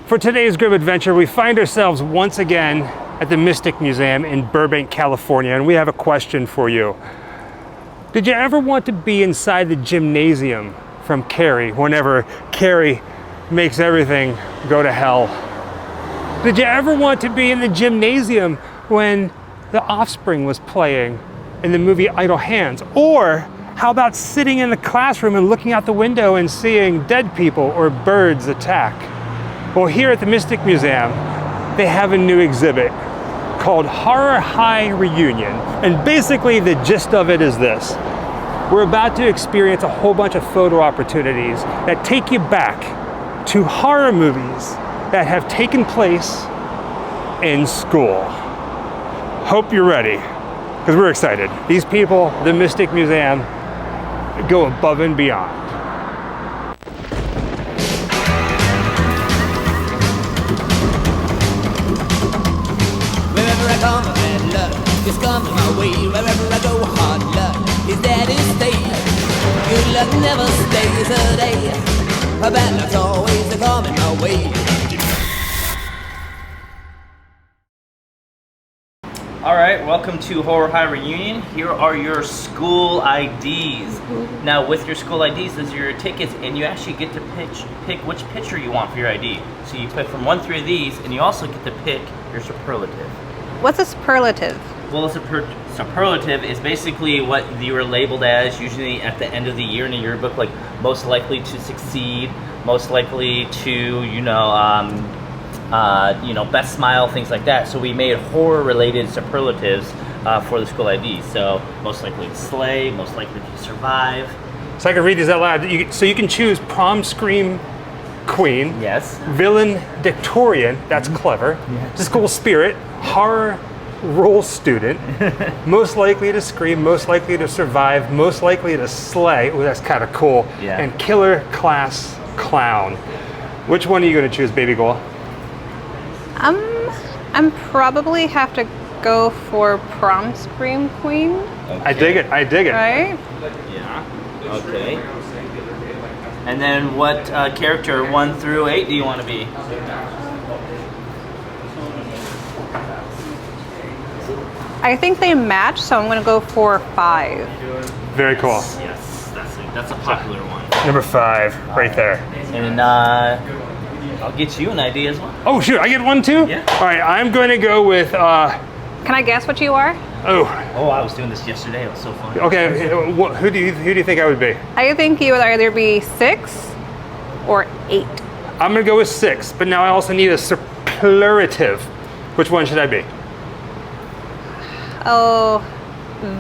For today's group adventure, we find ourselves once again at the Mystic Museum in Burbank, California, and we have a question for you. Did you ever want to be inside the gymnasium from Carrie whenever Carrie makes everything go to hell? Did you ever want to be in the gymnasium when The Offspring was playing in the movie Idle Hands? Or how about sitting in the classroom and looking out the window and seeing dead people or birds attack? Well, here at the Mystic Museum, they have a new exhibit called Horror High Reunion. And basically the gist of it is this. We're about to experience a whole bunch of photo opportunities that take you back to horror movies that have taken place in school. Hope you're ready, because we're excited. These people, the Mystic Museum, go above and beyond. Wherever I come, bad luck is coming my way. Wherever I go, hard luck is there to stay. Good luck never stays a day. A bad luck's always coming my way. Alright, welcome to Horror High Reunion. Here are your school IDs. Now with your school IDs, those are your tickets, and you actually get to pick which picture you want for your ID. So you pick from 1 through these, and you also get to pick your superlative. What's a superlative? Well, a superlative is basically what you were labeled as, usually at the end of the year in a yearbook, like most likely to succeed, most likely to, best smile, things like that. So we made horror-related superlatives for the school ID. So most likely to slay, most likely to survive. So I can read these out loud. So you can choose prom scream queen. Yes. Valedictorian, that's clever. Yeah. School spirit, horror role student, most likely to scream, most likely to survive, most likely to slay. Oh, that's kind of cool. Yeah. And killer class clown. Which one are you going to choose, baby girl? I'm probably have to go for prom scream queen. Okay. I dig it. Right? Yeah. Okay. And then what character 1 through 8 do you want to be? I think they match, so I'm going to go for 5. Very cool. Yes, that's a popular one. Number 5, right there. And I'll get you an ID as well. Oh shoot, I get one too? Yeah. All right, I'm going to go with, Can I guess what you are? Oh, I was doing this yesterday. It was so fun. okay, who do you think I would be? I think you would either be 6 or 8. I'm going to go with 6, but now I also need a superlative. Which one should I be? Oh,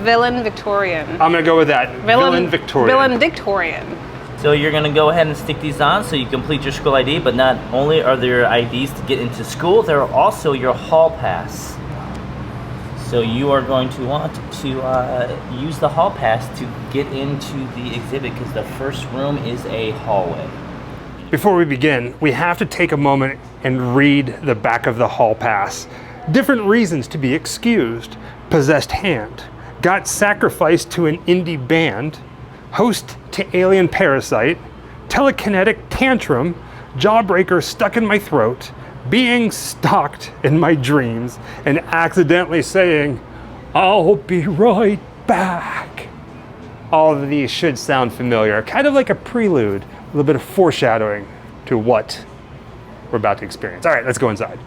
villain Victorian. I'm going to go with that. Villain Victorian. Villain Victorian. So you're going to go ahead and stick these on so you complete your school ID, but not only are there IDs to get into school, there are also your hall pass. So you are going to want to use the hall pass to get into the exhibit because the first room is a hallway. Before we begin, we have to take a moment and read the back of the hall pass. Different reasons to be excused. Possessed hand. Got sacrificed to an indie band. Host to alien parasite. Telekinetic tantrum. Jawbreaker stuck in my throat. Being stalked in my dreams. And accidentally saying, "I'll be right back." All of these should sound familiar. Kind of like a prelude. A little bit of foreshadowing to what we're about to experience. All right, let's go inside.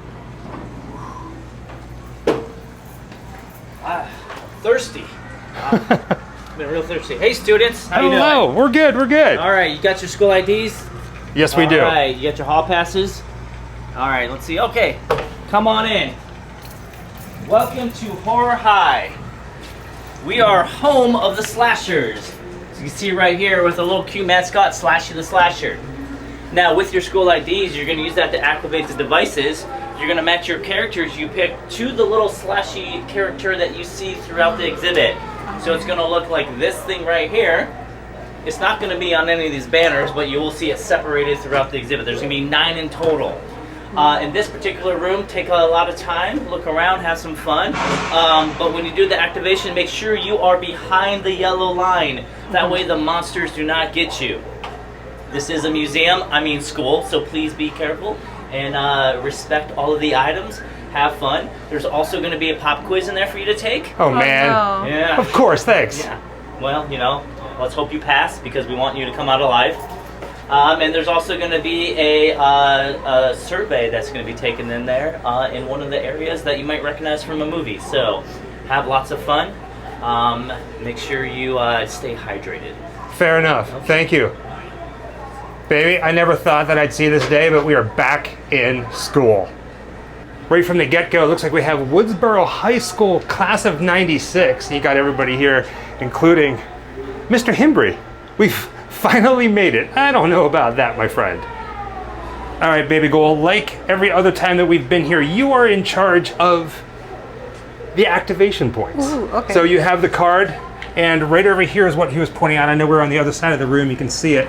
Thirsty. Been real thirsty. Hey students, how you doing? Hello, we're good. All right, you got your school IDs? Yes, we do. All right, you got your hall passes? All right, let's see. Okay, come on in. Welcome to Horror High. We are home of the slashers. So you can see right here with a little cute mascot, Slashy the Slasher. Now with your school IDs, you're going to use that to activate the devices. You're going to match your characters you pick to the little slashy character that you see throughout the exhibit. So it's going to look like this thing right here. It's not going to be on any of these banners, but you will see it separated throughout the exhibit. There's going to be 9 in total. In this particular room, take a lot of time, look around, have some fun. But when you do the activation, make sure you are behind the yellow line. That way the monsters do not get you. This is a museum, I mean school, so please be careful. and respect all of the items. Have fun. There's also going to be a pop quiz in there for you to take. Oh man. No. Yeah. Of course, thanks. Yeah. Well, you know, let's hope you pass because we want you to come out alive. And there's also going to be a survey that's going to be taken in there in one of the areas that you might recognize from a movie. So have lots of fun. Make sure you stay hydrated. Fair enough. Thank you. Baby, I never thought that I'd see this day, but we are back in school. Right from the get-go, it looks like we have Woodsboro High School class of 96. You got everybody here, including Mr. Himbry. We've finally made it. I don't know about that, my friend. All right, baby girl, like every other time that we've been here, you are in charge of the activation points. Ooh, okay. So you have the card, and right over here is what he was pointing out. I know we're on the other side of the room. You can see it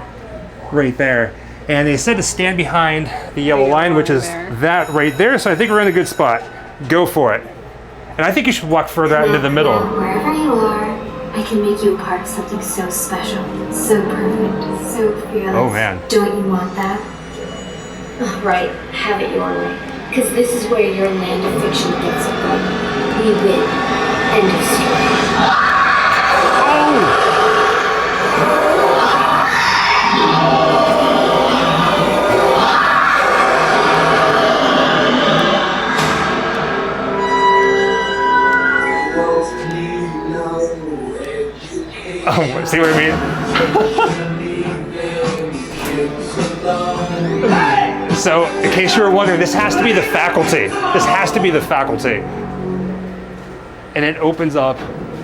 right there. And they said to stand behind the yellow line, which is that right there. So I think we're in a good spot. Go for it. And I think you should walk further out into the middle. Now, wherever you are, I can make you a part of something so special, so perfect, so fearless. Oh man. Don't you want that? Oh, right, have it your way. Because this is where your land of fiction gets it right. We win. End of story. Oh! Oh, see what I mean? So, in case you were wondering, this has to be the faculty. This has to be the faculty. And it opens up,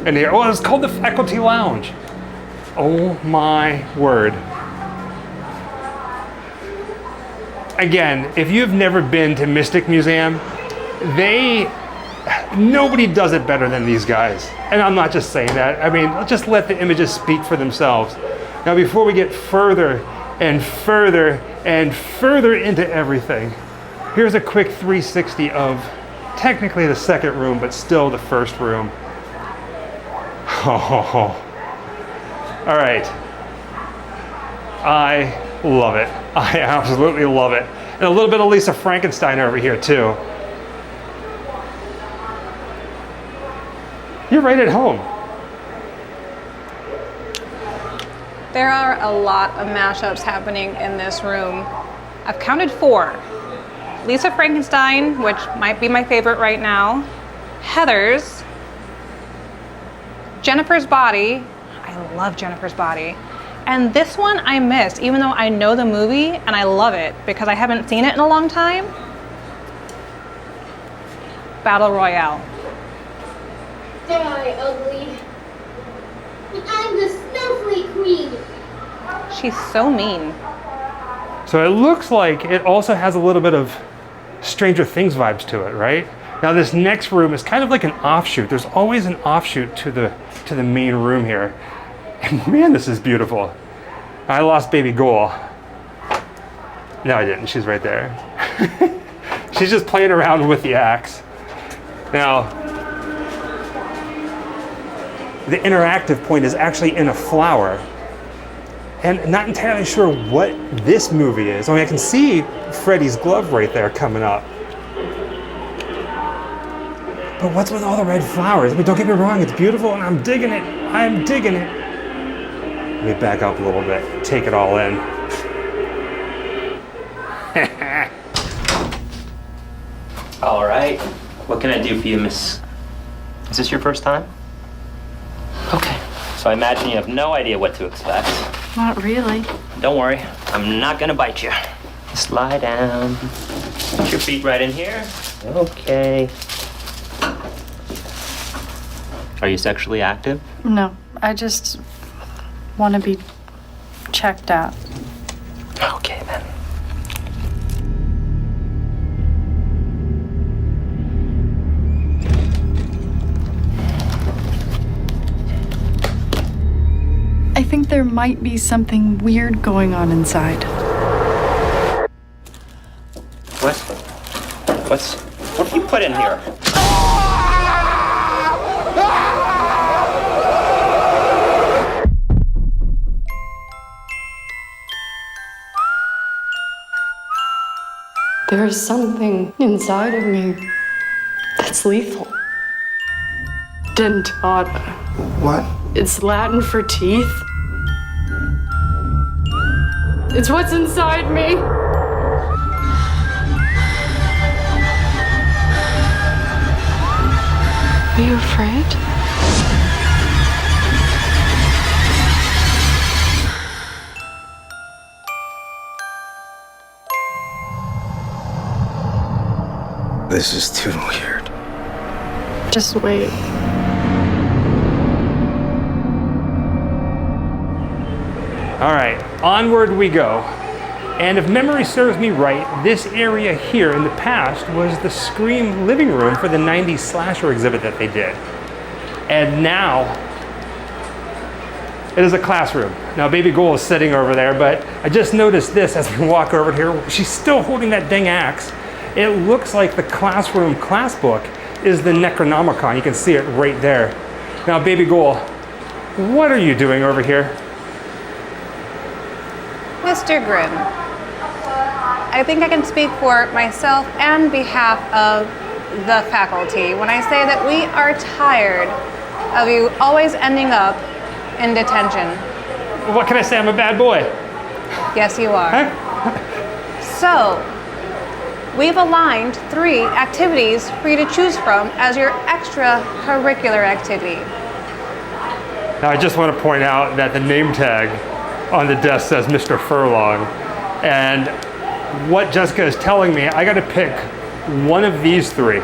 and here, oh, it's called the Faculty Lounge. Oh my word. Again, if you've never been to Mystic Museum, nobody does it better than these guys. And I'm not just saying that. I mean, just let the images speak for themselves. Now, before we get further and further and further into everything, here's a quick 360 of technically the second room, but still the first room. Oh, all right. I love it. I absolutely love it. And a little bit of Lisa Frankenstein over here too. You're right at home. There are a lot of mashups happening in this room. I've counted 4. Lisa Frankenstein, which might be my favorite right now. Heather's. Jennifer's Body. I love Jennifer's Body. And this one I missed, even though I know the movie and I love it because I haven't seen it in a long time. Battle Royale. Die, ugly. I'm the snowflake queen. She's so mean. So it looks like it also has a little bit of Stranger Things vibes to it, right? Now this next room is kind of like an offshoot. There's always an offshoot to the main room here. And man, this is beautiful. I lost baby Goal. No, I didn't. She's right there. She's just playing around with the axe. Now, the interactive point is actually in a flower. And not entirely sure what this movie is. I mean, I can see Freddy's glove right there coming up. But what's with all the red flowers? I mean, don't get me wrong, it's beautiful and I'm digging it. I'm digging it. Let me back up a little bit, take it all in. All right. What can I do for you, miss? Is this your first time? Okay. So I imagine you have no idea what to expect. Not really. Don't worry. I'm not gonna bite you. Just lie down. Put your feet right in here. Okay. Are you sexually active? No, I just want to be checked out. Okay, then. I think there might be something weird going on inside. What have you put in here? There's something inside of me that's lethal. Dentata. What? It's Latin for teeth. It's what's inside me. Are you afraid? This is too weird. Just wait. All right, onward we go. And if memory serves me right, this area here in the past was the Scream living room for the 90s slasher exhibit that they did. And now, it is a classroom. Now, Baby Ghoul is sitting over there, but I just noticed this as we walk over here. She's still holding that dang axe. It looks like the classroom class book is the Necronomicon. You can see it right there. Now, Baby Ghoul, what are you doing over here? Mr. Grimm, I think I can speak for myself and behalf of the faculty when I say that we are tired of you always ending up in detention. What can I say? I'm a bad boy. Yes, you are. Huh? So, we've aligned 3 activities for you to choose from as your extracurricular activity. Now, I just want to point out that the name tag on the desk says Mr. Furlong. And what Jessica is telling me, I got to pick one of these 3.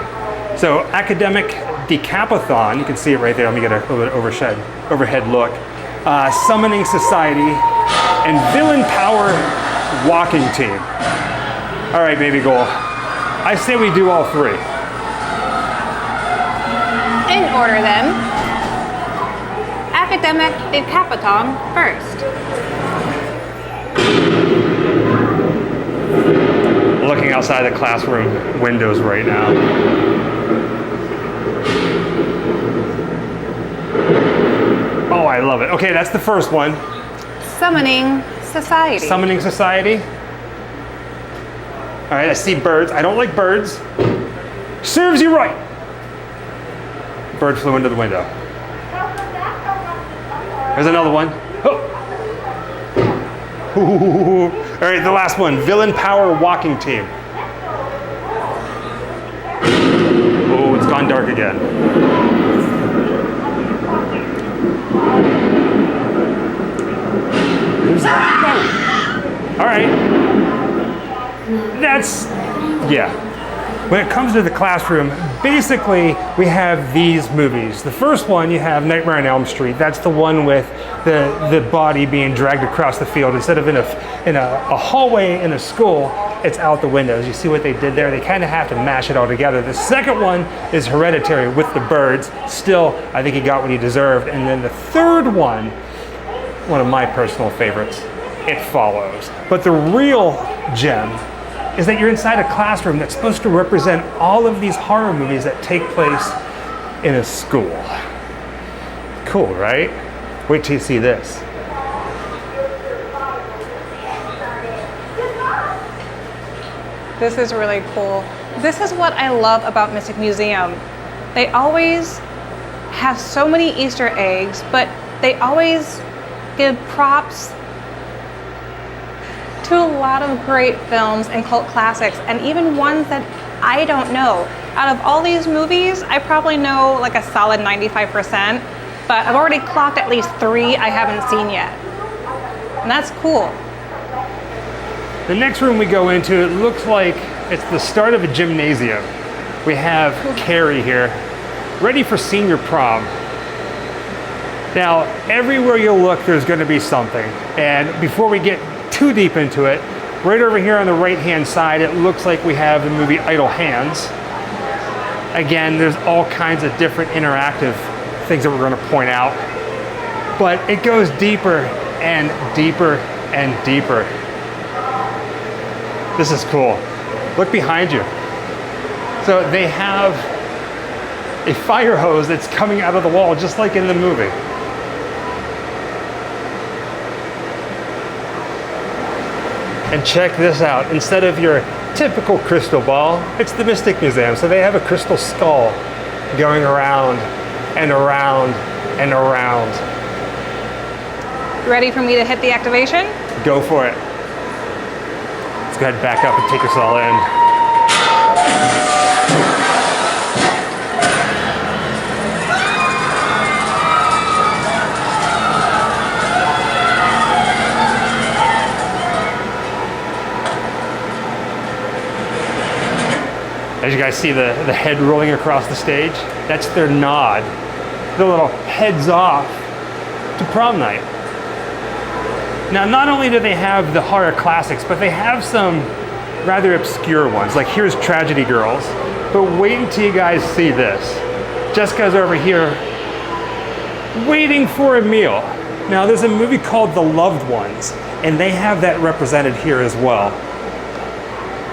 So, academic decapathon, you can see it right there. Let me get a little bit overhead look. Summoning society and villain power walking team. All right, Baby Ghoul. I say we do all 3. In order then, academic decapathon first. Looking outside the classroom windows right now. Oh, I love it. Okay, that's the first one. Summoning society. Summoning society. All right, I see birds. I don't like birds. Serves you right. Bird flew into the window. There's another one. Oh. Ooh. All right, the last one. Villain power walking team. Oh, it's gone dark again. Who's that? All right. That's, yeah. When it comes to the classroom, basically we have these movies. The first one, you have Nightmare on Elm Street. That's the one with the body being dragged across the field. Instead of in a hallway in a school, it's out the windows. You see what they did there? They kind of have to mash it all together. The second one is Hereditary with the birds. Still, I think he got what he deserved. And then the third one of my personal favorites, It Follows. But the real gem is that you're inside a classroom that's supposed to represent all of these horror movies that take place in a school. Cool, right? Wait till you see this. This is really cool. This is what I love about Mystic Museum. They always have so many Easter eggs, but they always give props to a lot of great films and cult classics, and even ones that I don't know. Out of all these movies, I probably know like a solid 95%, but I've already clocked at least 3 I haven't seen yet. And that's cool. The next room we go into, it looks like it's the start of a gymnasium. We have Carrie here, ready for senior prom. Now, everywhere you look, there's going to be something. And before we get too deep into it, right over here on the right-hand side, it looks like we have the movie Idle Hands. Again, there's all kinds of different interactive things that we're going to point out. But it goes deeper and deeper and deeper. This is cool. Look behind you. So they have a fire hose that's coming out of the wall, just like in the movie. And check this out. Instead of your typical crystal ball. It's the Mystic Museum, so they have a crystal skull going around and around and around. Ready for me to hit the activation? Go for it. Let's go ahead, back up and take us all in. As you guys see the head rolling across the stage, that's their nod. The little heads off to prom night. Now, not only do they have the horror classics, but they have some rather obscure ones. Like here's Tragedy Girls, but wait until you guys see this. Jessica's over here waiting for a meal. Now, there's a movie called The Loved Ones, and they have that represented here as well.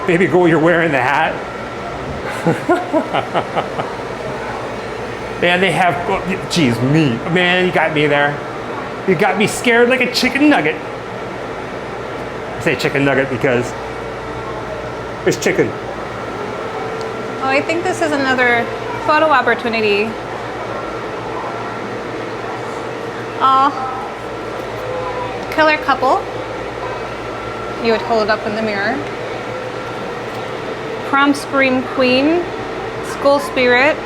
Baby girl, you're wearing the hat. Man, they have, oh, geez, me. Man, you got me there. You got me scared like a chicken nugget. I say chicken nugget because it's chicken. Oh, I think this is another photo opportunity. Aw. Killer couple. You would hold it up in the mirror. Prom Scream Queen, School Spirit,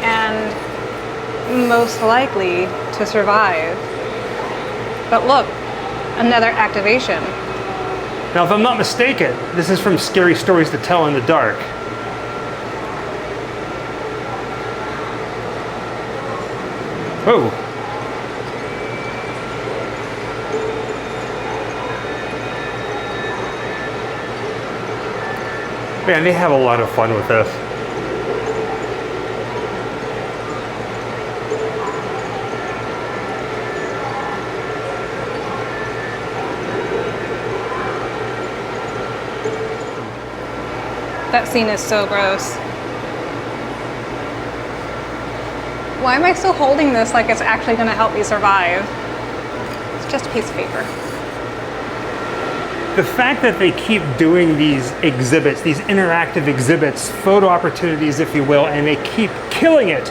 and most likely to survive. But look, another activation. Now, if I'm not mistaken, this is from Scary Stories to Tell in the Dark. Oh. Man, they have a lot of fun with this. That scene is so gross. Why am I still holding this like it's actually going to help me survive? It's just a piece of paper. The fact that they keep doing these exhibits, these interactive exhibits, photo opportunities, if you will, and they keep killing it.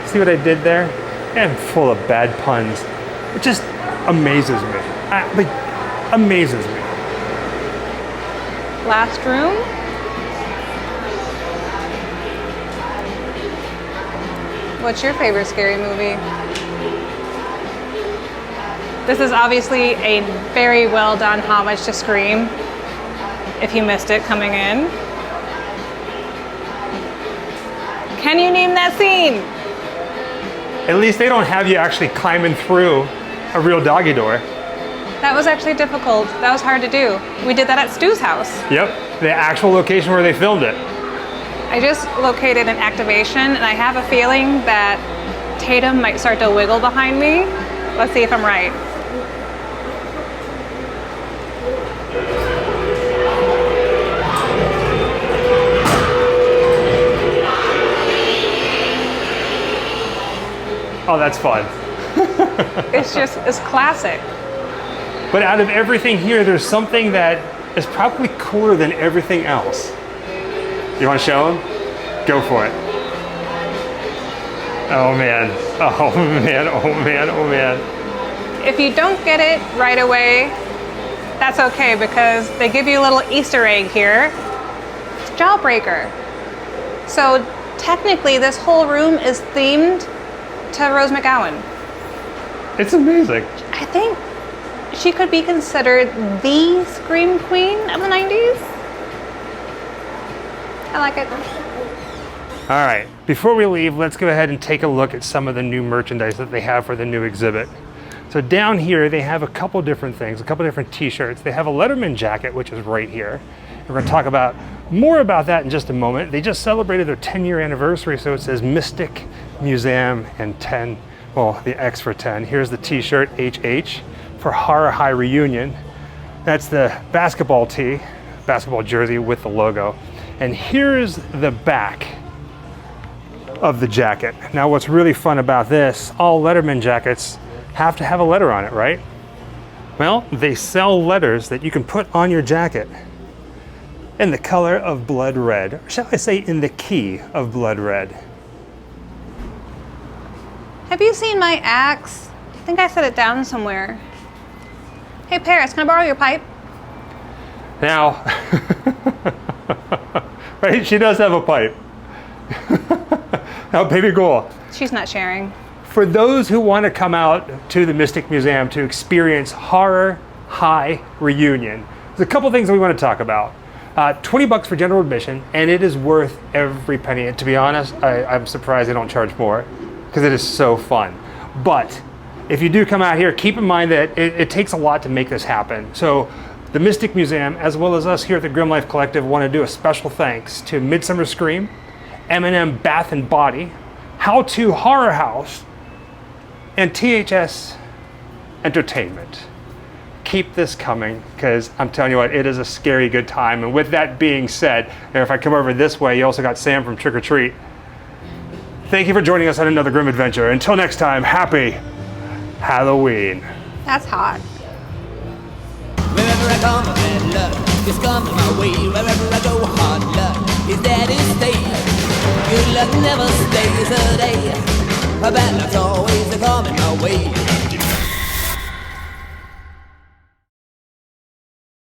See what I did there? I'm full of bad puns. It just amazes me. Like, amazes me. Last room. What's your favorite scary movie? This is obviously a very well done homage to Scream, if you missed it coming in. Can you name that scene? At least they don't have you actually climbing through a real doggy door. That was actually difficult. That was hard to do. We did that at Stu's house. Yep, the actual location where they filmed it. I just located an activation, and I have a feeling that Tatum might start to wiggle behind me. Let's see if I'm right. Oh, that's fun. It's classic. But out of everything here, there's something that is probably cooler than everything else. You want to show them? Go for it. Oh man, oh man, oh man, oh man. If you don't get it right away, that's okay, because they give you a little Easter egg here. It's Jawbreaker. So technically this whole room is themed to Rose McGowan. It's amazing. I think she could be considered the Scream Queen of the 90s. I like it. All right, before we leave, let's go ahead and take a look at some of the new merchandise that they have for the new exhibit. So down here, they have a couple different things, a couple different t-shirts. They have a Letterman jacket, which is right here. We're gonna talk about more about that in just a moment. They just celebrated their 10-year anniversary, so it says Mystic Museum and 10, well, the X for 10. Here's the t-shirt, HH, for Horror High Reunion. That's the basketball tee, basketball jersey with the logo. And here's the back of the jacket. Now what's really fun about this, all Letterman jackets have to have a letter on it, right? Well, they sell letters that you can put on your jacket in the color of blood red, or shall I say in the key of blood red. Have you seen my axe? I think I set it down somewhere. Hey Paris, can I borrow your pipe? Now, right, she does have a pipe. Now, baby girl, She's not sharing. for those who want to come out to the Mystic Museum to experience Horror High Reunion, there's a couple things we want to talk about. $20 for general admission, and it is worth every penny. And to be honest, I'm surprised they don't charge more, because it is so fun. But if you do come out here, keep in mind that it takes a lot to make this happen. So the Mystic Museum, as well as us here at the Grim Life Collective, want to do a special thanks to Midsummer Scream, M&M Bath and Body, How To Horror House, and THS Entertainment. Keep this coming, because I'm telling you what, it is a scary good time. And with that being said, and if I come over this way, you also got Sam from Trick or Treat. Thank you for joining us on another grim adventure. Until next time, happy Halloween. That's hot. Wherever I come, bad luck is coming my way. Wherever I go, hard luck is there to stay. Good luck never stays a day. Bad luck's always coming my way.